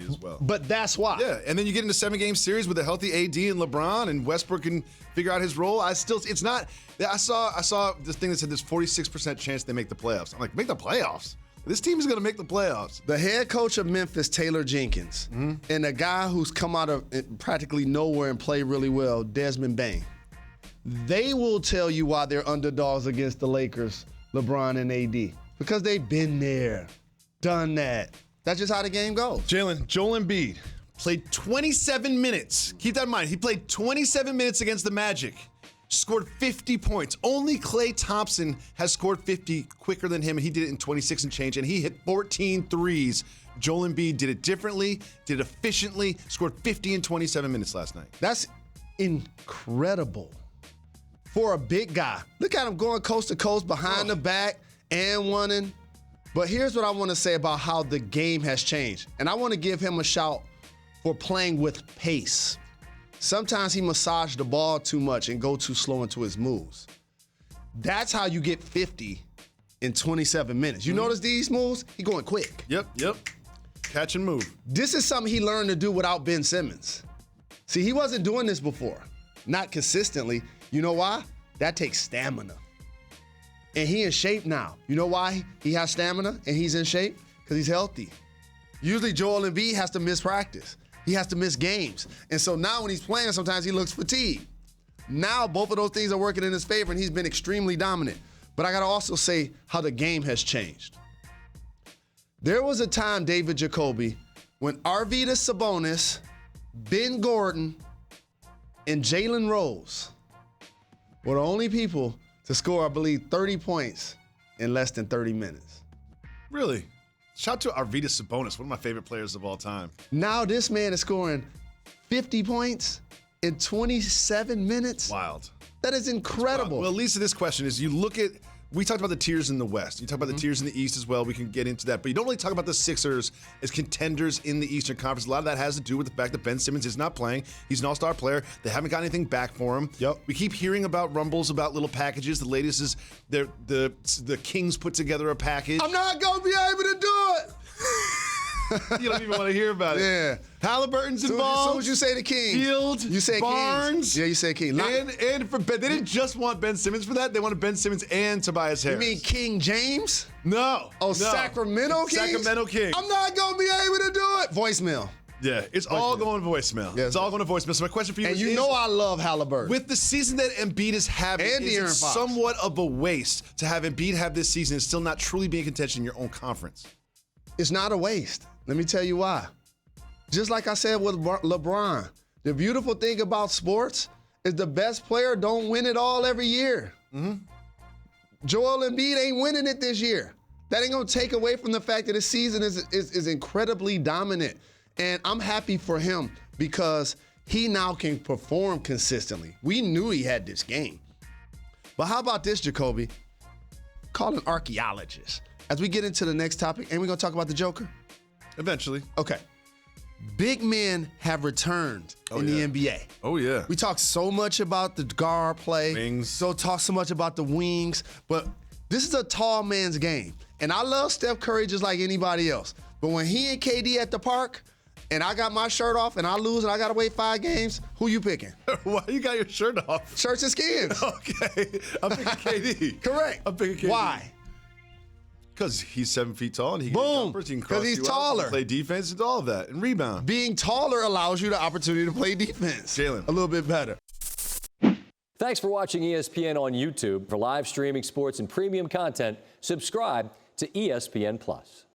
as well. But that's why. Yeah, and then you get into 7-game series with a healthy AD and LeBron, and Westbrook can figure out his role. It's not. I saw this thing that said there's 46% chance they make the playoffs. I'm like, make the playoffs? This team is going to make the playoffs. The head coach of Memphis, Taylor Jenkins, and a guy who's come out of practically nowhere and played really well, Desmond Bane. They will tell you why they're underdogs against the Lakers, LeBron and AD. Because they've been there, done that. That's just how the game goes. Joel Embiid played 27 minutes. Keep that in mind. He played 27 minutes against the Magic. Scored 50 points. Only Klay Thompson has scored 50 quicker than him, and he did it in 26 and change, and he hit 14 threes. Joel Embiid did it differently, did it efficiently, scored 50 in 27 minutes last night. That's incredible for a big guy. Look at him going coast to coast, behind the back, and running. But here's what I want to say about how the game has changed. And I want to give him a shout for playing with pace. Sometimes he massaged the ball too much and go too slow into his moves. That's how you get 50 in 27 minutes. You notice these moves? He going quick. Yep. Catch and move. This is something he learned to do without Ben Simmons. See, he wasn't doing this before. Not consistently. You know why? That takes stamina. And he in shape now. You know why he has stamina and he's in shape? Because he's healthy. Usually Joel Embiid has to miss practice. He has to miss games. And so now when he's playing, sometimes he looks fatigued. Now both of those things are working in his favor, and he's been extremely dominant. But I got to also say how the game has changed. There was a time, David Jacoby, when Arvydas Sabonis, Ben Gordon, and Jalen Rose were the only people to score, I believe, 30 points in less than 30 minutes. Really? Shout out to Arvydas Sabonis, one of my favorite players of all time. Now this man is scoring 50 points in 27 minutes. Wild. That is incredible. Well, at least this question is you look at, we talked about the tiers in the West. You talk about the tiers in the East as well. We can get into that. But you don't really talk about the Sixers as contenders in the Eastern Conference. A lot of that has to do with the fact that Ben Simmons is not playing. He's an all-star player. They haven't got anything back for him. Yep. We keep hearing about rumbles about little packages. The latest is the Kings put together a package. I'm not going to be able to do it. You don't even want to hear about it. Yeah. Halliburton's involved. So what you say to Kings? Field, you say Barnes. Kings. Yeah, you say Kings. And for Ben, they didn't just want Ben Simmons for that. They wanted Ben Simmons and Tobias Harris. You mean King James? No. Oh, no. Sacramento Kings? Sacramento Kings. I'm not going to be able to do it. Voicemail. Yeah, it's all going voicemail. Yeah, it's all going to voicemail. So my question for you is, you know I love Halliburton. with the season that Embiid is having, is it somewhat of a waste to have Embiid have this season and still not truly be in contention in your own conference? It's not a waste. Let me tell you why. Just like I said with LeBron, the beautiful thing about sports is the best player don't win it all every year. Joel Embiid ain't winning it this year. That ain't gonna take away from the fact that his season is incredibly dominant. And I'm happy for him because he now can perform consistently. We knew he had this game. But how about this, Jacoby? Call an archaeologist. As we get into the next topic, and we're gonna talk about the Joker? Eventually. Okay. Big men have returned in the NBA. Oh, yeah. We talk so much about the guard play. Wings. Talk so much about the wings, but this is a tall man's game. And I love Steph Curry just like anybody else. But when he and KD at the park, and I got my shirt off and I lose and I gotta wait 5 games, who you picking? Why you got your shirt off? Shirts and skins. Okay. I'm picking KD. Correct. I'm picking KD. Why? Because he's 7 feet tall and he can Boom. jumpers, he can 'Cause cross he's you out, taller. he can play defense and all of that and rebound. Being taller allows you the opportunity to play defense. Jalen. A little bit better. Thanks for watching ESPN on YouTube. For live streaming sports and premium content, subscribe to ESPN+.